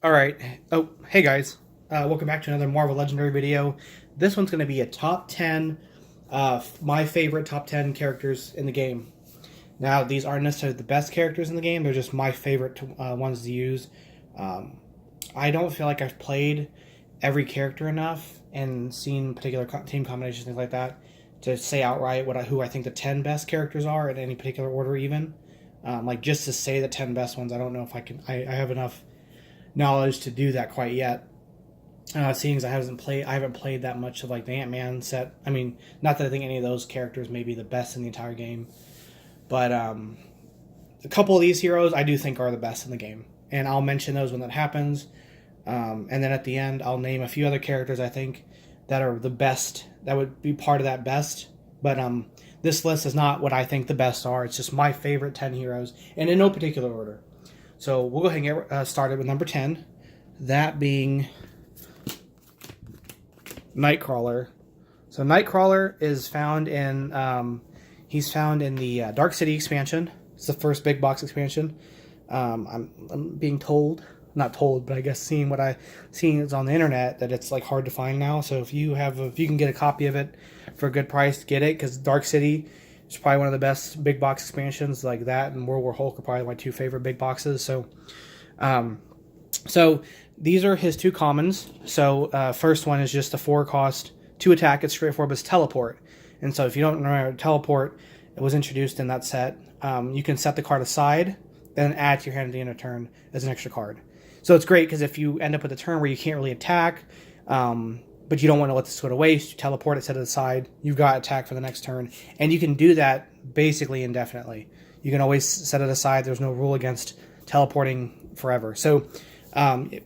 All right. Oh, hey guys. Welcome back to another Marvel Legendary video. This one's going to be a top 10, my favorite top 10 characters in the game. Now, these aren't necessarily the best characters in the game. They're just my favorite ones to use. Um, I don't feel like I've played every character enough and seen particular team combinations, things like that, to say outright who I think the 10 best characters are in any particular order even. Like just to say the 10 best ones, I don't know if I can. I have enough knowledge to do that quite yet. Seeing as I haven't played that much of like the Ant-Man set. I mean, not that I think any of those characters may be the best in the entire game, but a couple of these heroes I do think are the best in the game, and I'll mention those when that happens. And then at the end, I'll name a few other characters I think that are the best, that would be part of that best. But this list is not what I think the best are. It's just my favorite 10 heroes, and in no particular order. So we'll go ahead and get started with number 10, that being Nightcrawler. So Nightcrawler is found in, he's found in the Dark City expansion. It's the first big box expansion. I'm being told, not told, but I guess seeing is on the internet that it's like hard to find now. So if you can get a copy of it for a good price, get it, because Dark City is probably one of the best big box expansions. Like that and World War Hulk are probably my two favorite big boxes. So, so these are his two commons. So first one is just a 4-cost 2 attack. It's straightforward, but it's teleport. And so if you don't remember, teleport, it was introduced in that set. You can set the card aside, then add to your hand at the end of turn as an extra card. So it's great because if you end up with a turn where you can't really attack, but you don't want to let this go to waste, you teleport it, set it aside, you've got attack for the next turn. And you can do that basically indefinitely. You can always set it aside. There's no rule against teleporting forever. So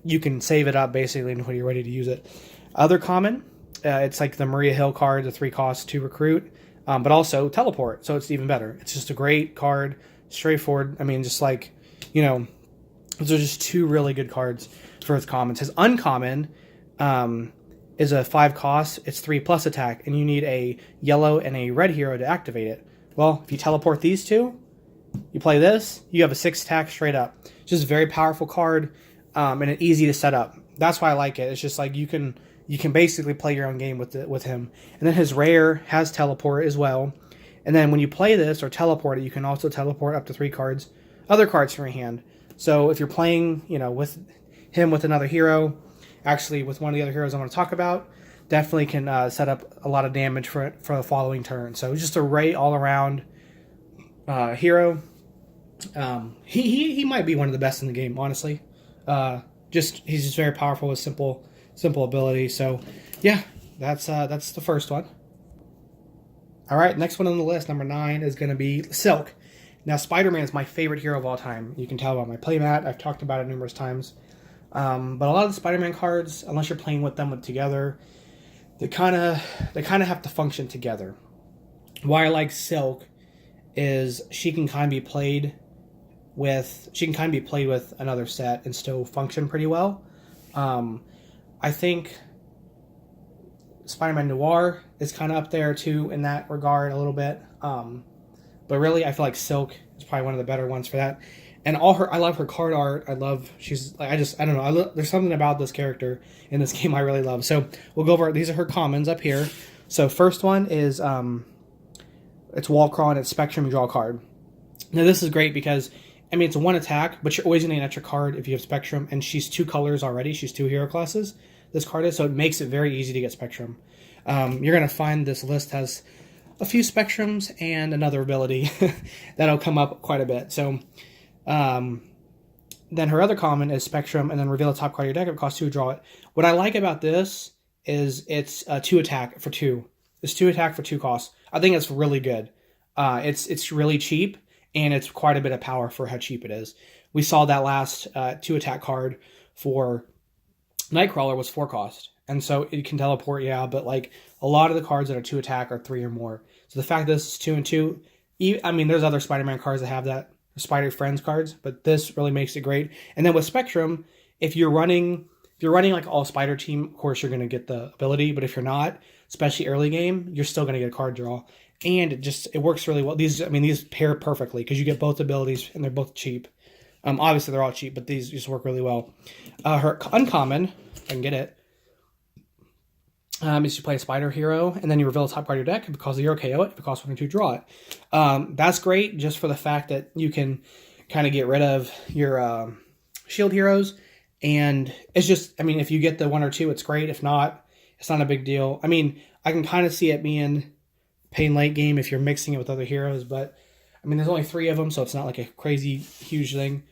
you can save it up basically until you're ready to use it. Other common, it's like the Maria Hill card, the 3-cost to recruit, but also teleport. So it's even better. It's just a great card, straightforward. I mean, just like, you know, those are just two really good cards for his commons. His uncommon is a 5-cost. It's 3+ attack, and you need a yellow and a red hero to activate it. Well, if you teleport these two, you play this, you have a 6 attack straight up. Just a very powerful card, and it's easy to set up. That's why I like it. It's just like you can basically play your own game with him. And then his rare has teleport as well. And then when you play this or teleport it, you can also teleport up to 3 cards, other cards from your hand. So if you're playing, you know, with him with another hero, actually with one of the other heroes I want to talk about, definitely can set up a lot of damage for the following turn. So just a great all around hero. He might be one of the best in the game, honestly. He's just very powerful with simple ability. So yeah, that's the first one. All right, next one on the list, number 9, is going to be Silk. Now, Spider-Man is my favorite hero of all time. You can tell by my playmat. I've talked about it numerous times. But a lot of the Spider-Man cards, unless you're playing with them together, they kind of have to function together. Why I like Silk is she can kind of be played with another set and still function pretty well. I think Spider-Man Noir is kind of up there too in that regard a little bit. But really, I feel like Silk is probably one of the better ones for that. And I love her card art. I don't know. There's something about this character in this game I really love. So we'll go over, these are her commons up here. So first one is, it's Wall Crawl and it's Spectrum, you draw a card. Now this is great because, I mean, it's a 1 attack, but you're always going to get an extra card if you have Spectrum, and she's 2 colors already. She's 2 hero classes, this card is, so it makes it very easy to get Spectrum. You're going to find this list has a few Spectrums and another ability that'll come up quite a bit. So then her other common is Spectrum, and then reveal the top card of your deck. It costs 2, draw it. What I like about this is it's a 2 attack for 2. It's 2 attack for 2 costs. I think it's really good. It's really cheap, and it's quite a bit of power for how cheap it is. We saw that last 2 attack card for Nightcrawler was 4 cost. And so it can teleport, yeah, but like a lot of the cards that are 2 attack are 3 or more. So the fact that this is 2 and 2, I mean, there's other Spider-Man cards that have that, Spider Friends cards, but this really makes it great. And then with Spectrum, if you're running like all Spider team, of course you're going to get the ability, but if you're not, especially early game, you're still going to get a card draw. And it works really well. These pair perfectly because you get both abilities and they're both cheap. Obviously, they're all cheap, but these just work really well. Her uncommon, if I can get it, is you play a spider hero, and then you reveal a top card of your deck. If it costs 0, KO it. If it costs 1 or 2, draw it. That's great just for the fact that you can kind of get rid of your shield heroes. And it's just, I mean, if you get the 1 or 2, it's great. If not, it's not a big deal. I mean, I can kind of see it being pain late game if you're mixing it with other heroes, but I mean, there's only 3 of them, so it's not like a crazy huge thing.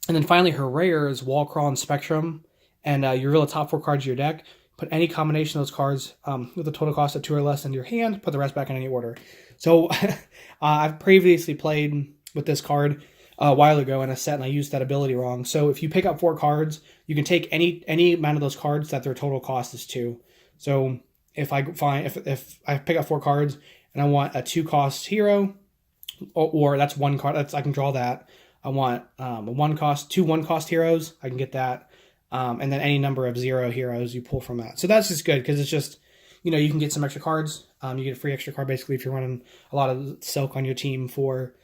And then finally, her rare is Wall Crawl and Spectrum, and you reveal the top 4 cards of your deck. Put any combination of those cards with a total cost of 2 or less into your hand. Put the rest back in any order. So I've previously played with this card a while ago in a set, and I used that ability wrong. So if you pick up 4 cards, you can take any amount of those cards that their total cost is 2. So if I pick up 4 cards and I want a 2-cost hero, or that's 1 card, I can draw that. I want two 1-cost heroes. I can get that. And then any number of 0 heroes you pull from that. So that's just good because it's just, you can get some extra cards. You get a free extra card basically if you're running a lot of Silk on your team for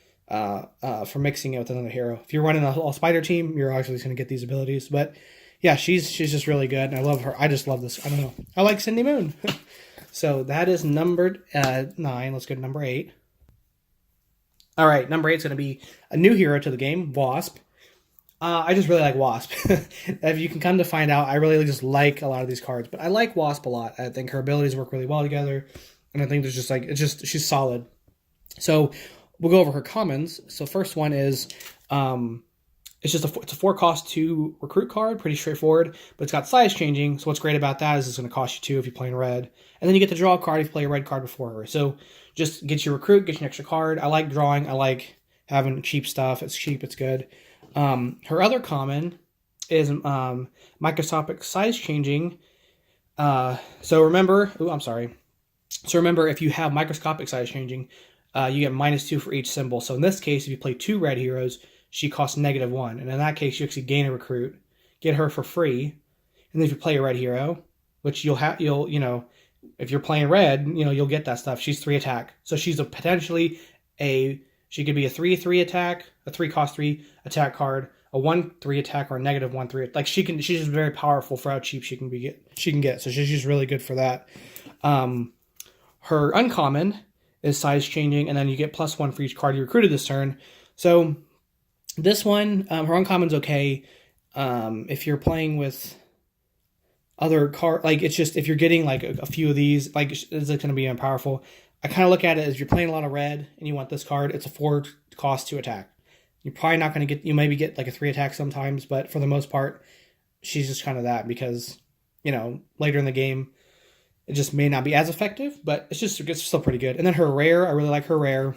mixing it with another hero. If you're running a all spider team, you're actually going to get these abilities. But yeah, she's just really good, and I love her. I just love this. I don't know. I like Cindy Moon. So that is numbered 9. Let's go to number 8. All right, number 8 is going to be a new hero to the game, Wasp. I just really like Wasp. If you can come to find out, I really just like a lot of these cards. But I like Wasp a lot. I think her abilities work really well together. And I think there's just she's solid. So we'll go over her commons. So first one is, it's a 4-cost 2 recruit card. Pretty straightforward. But it's got size changing. So what's great about that is it's going to cost you 2 if you're playing red. And then you get to draw a card if you play a red card before her. So just get your recruit, get you an extra card. I like drawing. I like having cheap stuff. It's cheap. It's good. Her other common is microscopic size changing. So remember, if you have microscopic size changing, you get -2 for each symbol. So in this case, if you play 2 red heroes, she costs -1. And in that case, you actually gain a recruit, get her for free. And then if you play a red hero, which if you're playing red, you'll get that stuff. She's 3 attack. So she's she could be a 3/3 attack, a 3-cost 3 attack card, a 1/3 attack, or a -1/3. Like she's just very powerful for how cheap she can get. So she's just really good for that. Her uncommon is size changing, and then you get +1 for each card you recruited this turn. So this one, her uncommon's okay. If you're playing with other card, like it's just if you're getting like a few of these, like is it going to be unpowerful? I kind of look at it as you're playing a lot of red and you want this card. It's a 4-cost 2 attack. You're probably not going to get. You maybe get like a 3 attack sometimes, but for the most part, she's just kind of that because later in the game, it just may not be as effective, but it's still pretty good. And then her rare, I really like her rare.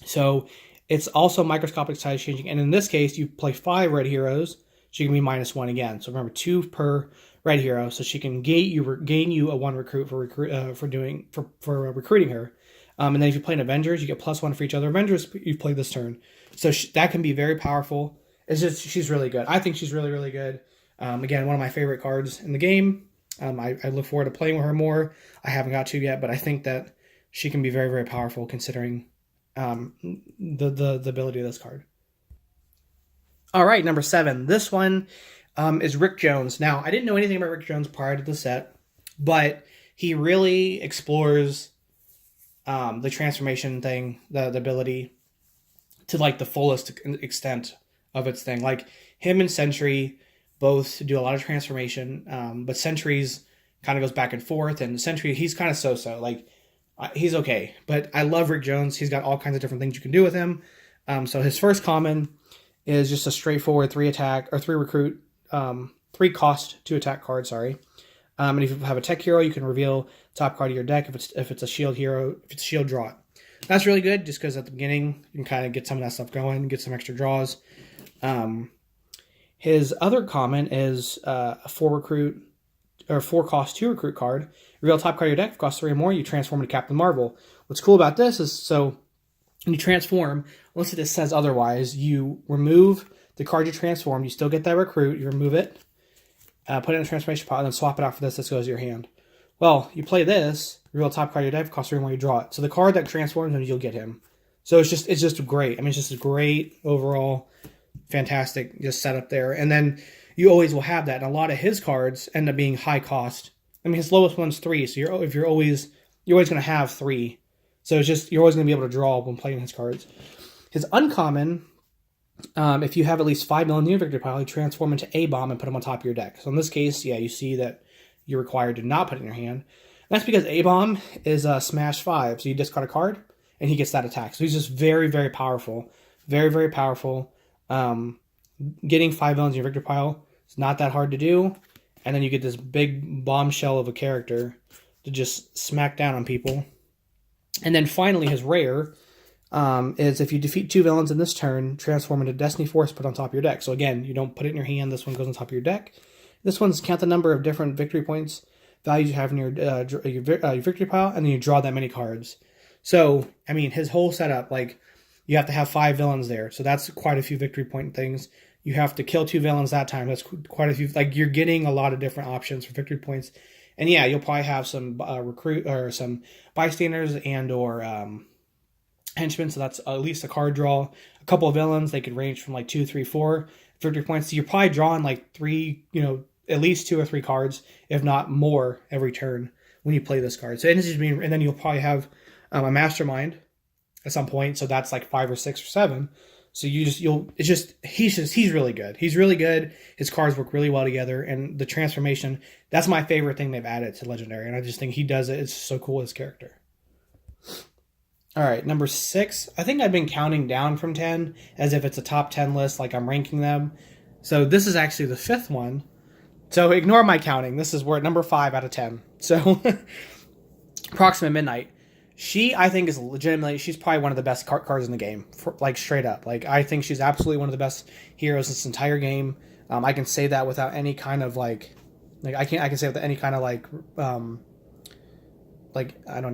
So it's also microscopic size changing, and in this case, you play 5 red heroes. She can be -1 again. So remember, 2 per red hero, so she can gain you a 1 recruit for recruiting her. And then if you play an Avengers, you get +1 for each other Avengers you've played this turn. So that can be very powerful. She's really good. I think she's really, really good. Again, one of my favorite cards in the game. I look forward to playing with her more. I haven't got to yet, but I think that she can be very, very powerful considering the ability of this card. All right, number 7. This one is Rick Jones. Now, I didn't know anything about Rick Jones prior to the set, but he really explores the transformation thing, the ability to like the fullest extent of its thing. Like him and Sentry both do a lot of transformation, but Sentry's kind of goes back and forth, and Sentry, he's kind of so-so. Like he's okay, but I love Rick Jones. He's got all kinds of different things you can do with him. So his first common is just a straightforward 3 attack or 3 recruit, 3-cost 2 attack card. Sorry. And if you have a tech hero, you can reveal top card of your deck. If it's a shield hero, if it's a shield, draw it. That's really good just because at the beginning you can kind of get some of that stuff going, get some extra draws. His other common is a 4-cost 2 recruit card. Reveal top card of your deck. If it costs 3 or more, you transform into Captain Marvel. What's cool about this is so when you transform, unless it says otherwise, you remove the card you transformed. You still get that recruit. You remove it, put it in a transformation pile, and then swap it out for this. This goes to your hand. Well, you play this, reveal top card of your deck. If it costs 3 or more, you draw it. So the card that transforms him, you'll get him. So it's just great. I mean, it's just a great overall, fantastic just setup there. And then you always will have that. And a lot of his cards end up being high cost. I mean, his lowest one's 3, so you're always going to have 3. So it's just you're always going to be able to draw when playing his cards. His uncommon, if you have at least 5 million in your victory pile, you transform into a bomb and put them on top of your deck. So in this case, yeah, you see that you're required to not put it in your hand. And that's because a bomb is smash 5, so you discard a card and he gets that attack. So he's just very, very powerful, very, very powerful. Getting 5 villains in your victory pile is not that hard to do. And then you get this big bombshell of a character to just smack down on people. And then finally, his rare is if you defeat 2 villains in this turn, transform into Destiny Force, put on top of your deck. So again, you don't put it in your hand. This one goes on top of your deck. This one's count the number of different victory points values you have in your victory pile, and then you draw that many cards. So, I mean, his whole setup, like, you have to have 5 villains there. So that's quite a few victory point things. You have to kill 2 villains that time. That's quite a few. Like, you're getting a lot of different options for victory points. And yeah, you'll probably have some recruit or some bystanders and or henchmen. So that's at least a card draw. A couple of villains, they could range from like 2, 3, 4 victory points. So you're probably drawing like 3, at least 2 or 3 cards, if not more, every turn when you play this card. So and then you'll probably have a mastermind at some point. So that's like 5 or 6 or 7. So he's really good. He's really good. His cards work really well together, and the transformation, that's my favorite thing they've added to Legendary, and I just think he does it. It's so cool, his character. All right, number 6. I think I've been counting down from 10 as if it's a top 10 list, like I'm ranking them. So this is actually the 5th one. So ignore my counting. This is we're at number 5 out of 10. So Proxima Midnight. She, I think, is legitimately, she's probably one of the best cards in the game, like straight up. Like, I think she's absolutely one of the best heroes in this entire game. I can say that without any kind of I can say without any kind of I don't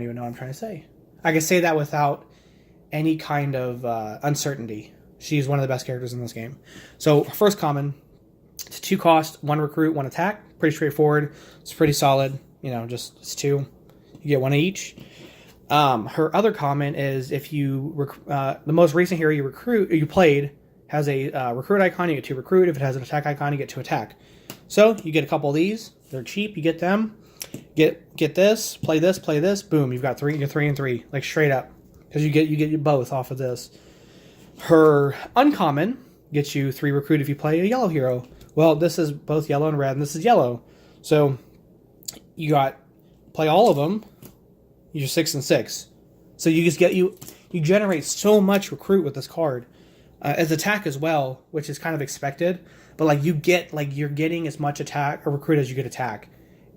even know what I'm trying to say. I can say that without any kind of uncertainty. She's one of the best characters in this game. So, first common, it's 2 cost, 1 recruit, 1 attack. Pretty straightforward. It's pretty solid. It's 2. You get 1 each. Her other comment is if you the most recent hero you played has a recruit icon, you get 2 recruit. If it has an attack icon, you get 2 attack. So you get a couple of these. They're cheap. You get them. Get this. Play this. Play this. Boom. You've got 3. You're 3 and 3, like straight up, because you get both off of this. Her uncommon gets you 3 recruit if you play a yellow hero. Well, this is both yellow and red, and this is yellow. So you got play all of them. You're 6 and 6. So you just you generate so much recruit with this card. As attack as well, which is kind of expected. But you're getting as much attack or recruit as you get attack.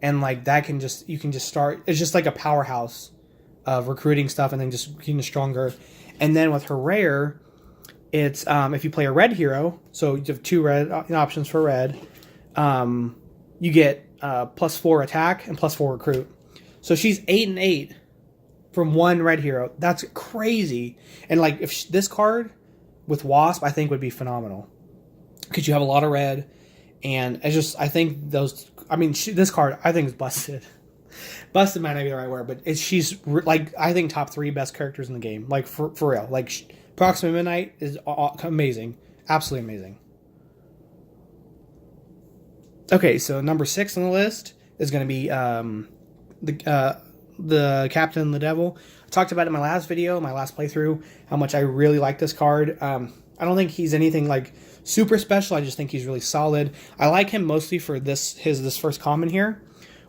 And you can just start, it's just like a powerhouse of recruiting stuff and then just getting stronger. And then with her rare, it's if you play a red hero, so you have 2 red options for red, you get +4 attack and +4 recruit. So she's 8 and 8 from 1 red hero. That's crazy. And if this card with Wasp, I think would be phenomenal because you have a lot of red, and this card I think is busted. Busted might not be the right word, but she's I think top 3 best characters in the game. For real. Proxima Midnight is amazing, absolutely amazing. Okay, so number 6 on the list is going to be the Captain and the Devil. I talked about it in my last video, my last playthrough, how much I really like this card. I don't think he's anything super special. I just think he's really solid. I like him mostly for this first common here,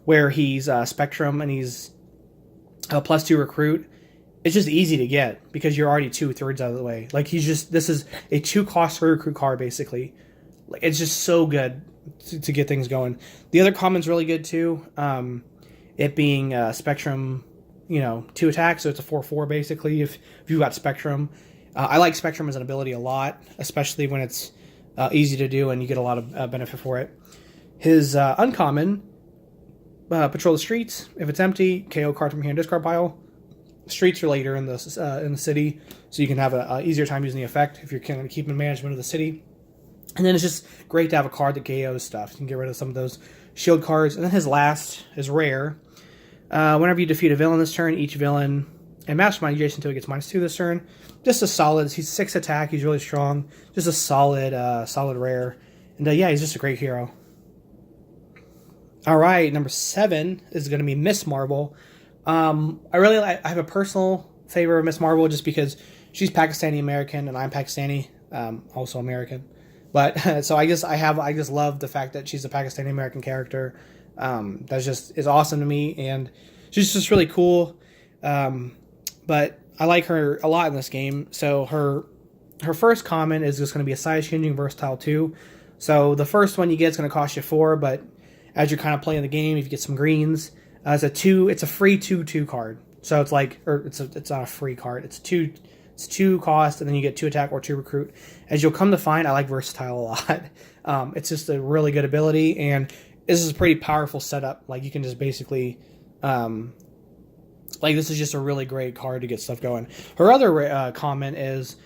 where he's Spectrum and he's a +2 recruit. It's just easy to get because you're already 2/3 out of the way. This is a 2 cost recruit card basically. It's just so good to get things going. The other common's really good too. It being Spectrum, 2 attack, so it's a 4/4 basically. If you got Spectrum, I like Spectrum as an ability a lot, especially when it's easy to do and you get a lot of benefit for it. His uncommon, patrol the streets. If it's empty, KO card from your hand, discard pile. Streets are later in the city, so you can have an easier time using the effect if you're kind of keeping management of the city. And then it's just great to have a card that KOs stuff. You can get rid of some of those shield cards. And then his last is rare. Whenever you defeat a villain this turn, each villain And Mastermind adjacent to it gets -2 this turn. Just a solid. He's 6 attack. He's really strong. Just a solid, solid rare. And yeah, he's just a great hero. All right, number 7 is going to be Miss Marvel. I have a personal favor of Miss Marvel just because she's Pakistani American and I'm Pakistani, also American. But so I just love the fact that she's a Pakistani American character. That's just is awesome to me, and she's just really cool. But I like her a lot in this game. So her first comment is just going to be a size changing versatile 2. So the first one you get is going to cost you 4, but as you're kind of playing the game, if you get some greens, it's a free 2/2 card. So it's like, or it's not a free card. It's 2 cost, and then you get 2 attack or 2 recruit. As you'll come to find, I like versatile a lot. It's just a really good ability, and this is a pretty powerful setup. Like you can just basically, like this is just a really great card to get stuff going. Her other comment is,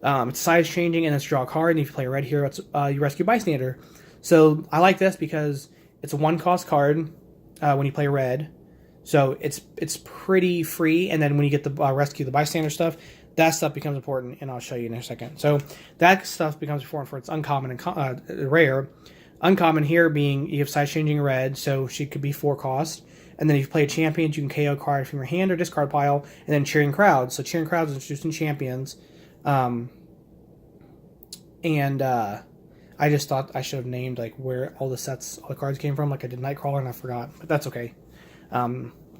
it's size changing and it's draw a card, and if you play a red hero, it's you rescue bystander. So I like this because it's a 1-cost card when you play red. So it's pretty free, and then when you get the rescue the bystander stuff, that stuff becomes important, and I'll show you in a second. So that stuff becomes important for its uncommon and rare. Uncommon here being you have size changing red, so she could be 4 cost. And then if you play a champion, you can KO a card from your hand or discard pile, and then cheering crowds. So cheering crowds is introduced in champions. I just thought I should have named like where all the cards came from, like I did Nightcrawler, and I forgot, but that's okay.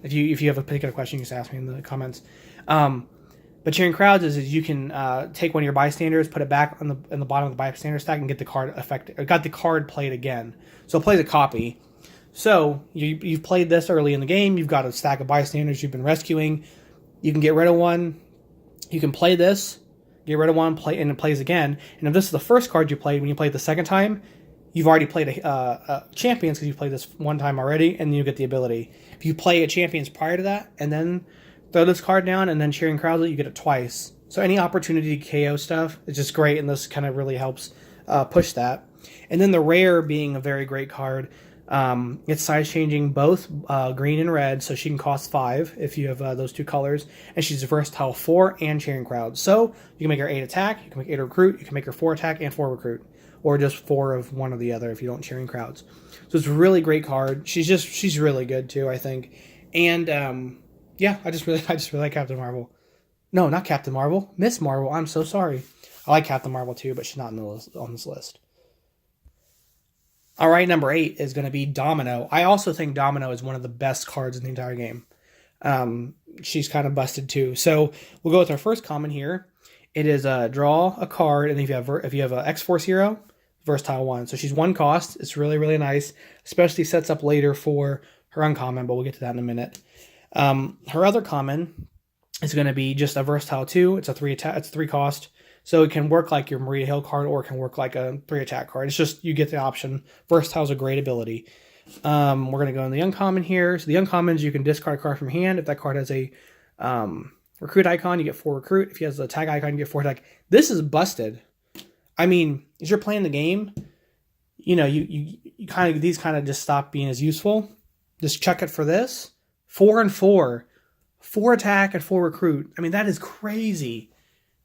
If you have a particular question, you can just ask me in the comments. But cheering crowds is you can take one of your bystanders, put it back in the bottom of the bystander stack, and get the card got the card played again. So it plays a copy. So you've played this early in the game. You've got a stack of bystanders you've been rescuing. You can get rid of one. You can play this, get rid of one, and it plays again. And if this is the first card you played, when you play it the second time, you've already played a champions because you played this one time already, and you get the ability. If you play a champions prior to that, and then throw this card down, and then cheering crowds, you get it twice. So any opportunity to KO stuff is just great, and this kind of really helps push that. And then the rare being a very great card. It's size changing both green and red, so she can cost 5 if you have those 2 colors, and she's versatile 4 and cheering crowd. So you can make her 8 attack, you can make 8 recruit, you can make her 4 attack and 4 recruit, or just 4 of one or the other if you don't cheering crowds. So it's a really great card. She's really good too, I think. And yeah, I just really like Captain Marvel. No, not Captain Marvel, Miss Marvel. I'm so sorry. I like Captain Marvel too, but she's not on this list. All right, number 8 is going to be Domino. I also think Domino is one of the best cards in the entire game. She's kind of busted too. So we'll go with our first common here. It is draw a card, and if you have an X-Force hero, versatile 1. So she's 1 cost. It's really, really nice, especially sets up later for her uncommon, but we'll get to that in a minute. Her other common is going to be just a versatile 2. It's a 3 attack. It's 3 cost. So it can work like your Maria Hill card, or it can work like a 3 attack card. It's just, you get the option. Versatile is a great ability. We're going to go in the uncommon here. So the uncommons, you can discard a card from hand. If that card has a recruit icon, you get 4 recruit. If he has a tag icon, you get 4 attack. This is busted. I mean, as you're playing the game, you know, you kind of, these kind of just stop being as useful. Just check it for this. 4 and 4. 4 attack and 4 recruit. I mean, that is crazy.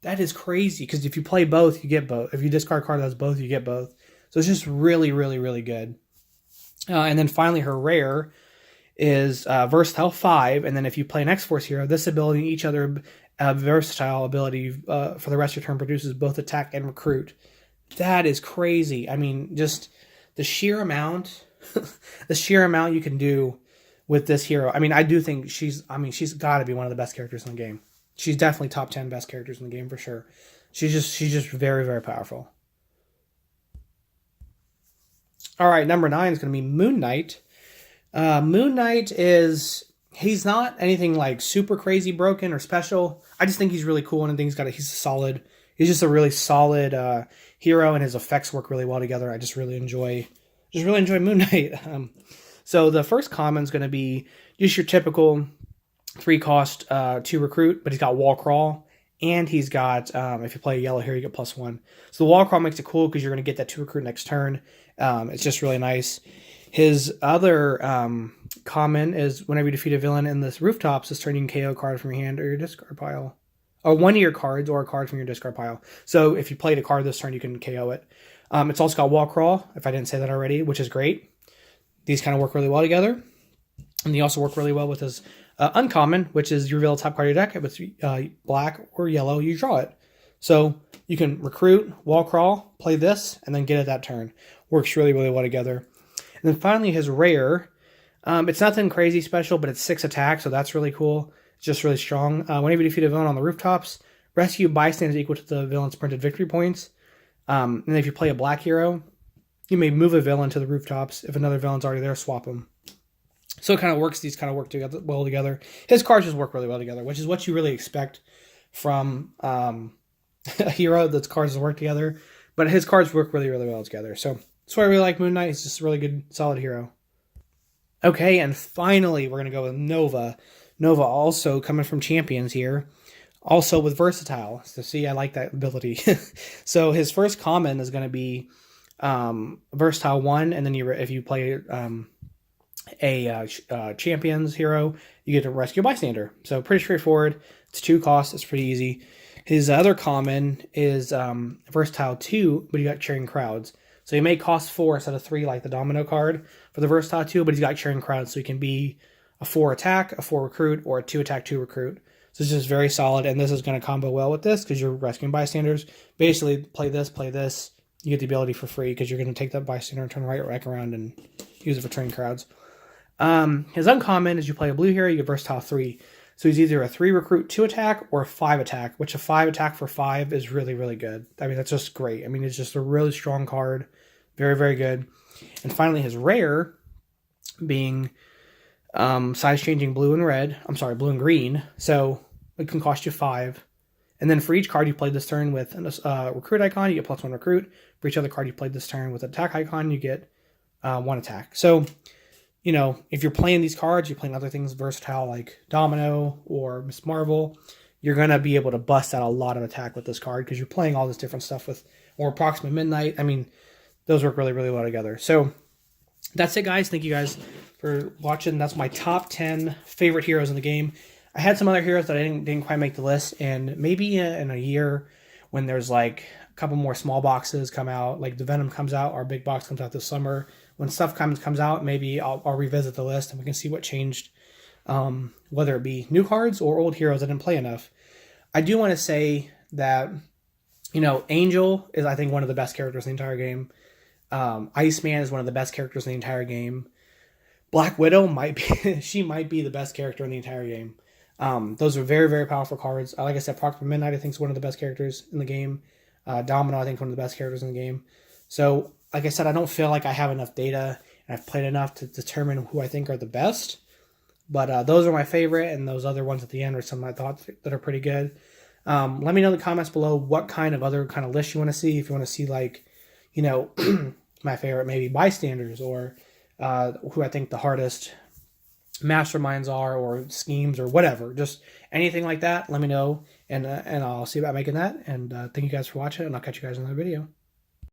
That is crazy, because if you play both, you get both. If you discard a card that has both, you get both. So it's just really, really, really good. And then finally, her rare is versatile 5. And then if you play an X-Force hero, this ability, each other versatile ability for the rest of your turn produces both attack and recruit. That is crazy. I mean, just the sheer amount, you can do with this hero. I mean, I do think she's got to be one of the best characters in the game. She's definitely top 10 best characters in the game for sure. She's just very, very powerful. All right, number 9 is going to be Moon Knight. Moon Knight he's not anything like super crazy broken or special. I just think he's really cool, and I think he's just a really solid hero, and his effects work really well together. I just really enjoy Moon Knight. So the first common is going to be just your typical 3 cost 2 recruit, but he's got wall crawl, and he's got if you play a yellow here, you get +1. So the wall crawl makes it cool because you're going to get that 2 recruit next turn. It's just really nice. His other common is whenever you defeat a villain in this rooftops, this turn you can KO a card from your hand or your discard pile. Or one of your cards or a card from your discard pile. So if you played a card this turn, you can KO it. It's also got wall crawl, if I didn't say that already, which is great. These kind of work really well together. And they also work really well with this uncommon, which is you reveal the top card of your deck. If it's black or yellow, you draw it. So you can recruit, wall crawl, play this, and then get it that turn. Works really, really well together. And then finally, his rare. It's nothing crazy special, but it's 6 attack, so that's really cool. It's just really strong. Whenever you defeat a villain on the rooftops, rescue bystanders equal to the villain's printed victory points. And if you play a black hero, you may move a villain to the rooftops. If another villain's already there, swap them. So it kind of works. These kind of work together well together. His cards just work really well together, which is what you really expect from a hero that's cards that work together. But his cards work really, really well together. So that's why I really like Moon Knight. He's just a really good, solid hero. Okay, and finally, we're going to go with Nova. Nova also coming from Champions here. Also with Versatile. So see, I like that ability. So his first common is going to be Versatile 1. And then if you play a Champions hero, you get to rescue a bystander. So pretty straightforward. It's 2 costs. It's pretty easy. His other common is Versatile 2, but you got Cheering Crowds. So he may cost 4 instead of 3 like the Domino card for the Versatile 2, but he's got Cheering Crowds, so he can be a 4 attack, a 4 recruit, or a 2 attack, 2 recruit. So it's just very solid, and this is going to combo well with this because you're rescuing bystanders. Basically, play this, you get the ability for free because you're going to take that bystander and turn right back around and use it for Cheering Crowds. His uncommon is you play a blue hero, you get Versatile 3. So he's either a 3 recruit, 2 attack, or a 5 attack, which a 5 attack for 5 is really, really good. I mean, that's just great. I mean, it's just a really strong card. Very, very good. And finally, his rare being size-changing blue and green. So it can cost you 5. And then for each card you played this turn with a recruit icon, you get +1 recruit. For each other card you played this turn with an attack icon, you get 1 attack. So, you know, if you're playing these cards, you're playing other things versatile like Domino or Miss Marvel, you're going to be able to bust out a lot of attack with this card because you're playing all this different stuff with, or Approximate Midnight. I mean, those work really, really well together. So that's it, guys. Thank you guys for watching. That's my top 10 favorite heroes in the game. I had some other heroes that I didn't quite make the list, and maybe in a year when there's like a couple more small boxes come out, like the Venom comes out, our big box comes out this summer. When stuff comes out, maybe I'll revisit the list and we can see what changed, whether it be new cards or old heroes I didn't play enough. I do want to say that, you know, Angel is, I think, one of the best characters in the entire game. Iceman is one of the best characters in the entire game. Black Widow might be the best character in the entire game. Those are very, very powerful cards. Like I said, Approximate Midnight, I think, is one of the best characters in the game. Domino, I think, is one of the best characters in the game. So, like I said, I don't feel like I have enough data and I've played enough to determine who I think are the best. But those are my favorite, and those other ones at the end are some of my thoughts that are pretty good. Let me know in the comments below what kind of other kind of list you want to see. If you want to see, like, you know, my favorite maybe bystanders, or who I think the hardest masterminds are, or schemes, or whatever. Just anything like that, let me know, and I'll see about making that. And thank you guys for watching, and I'll catch you guys in another video.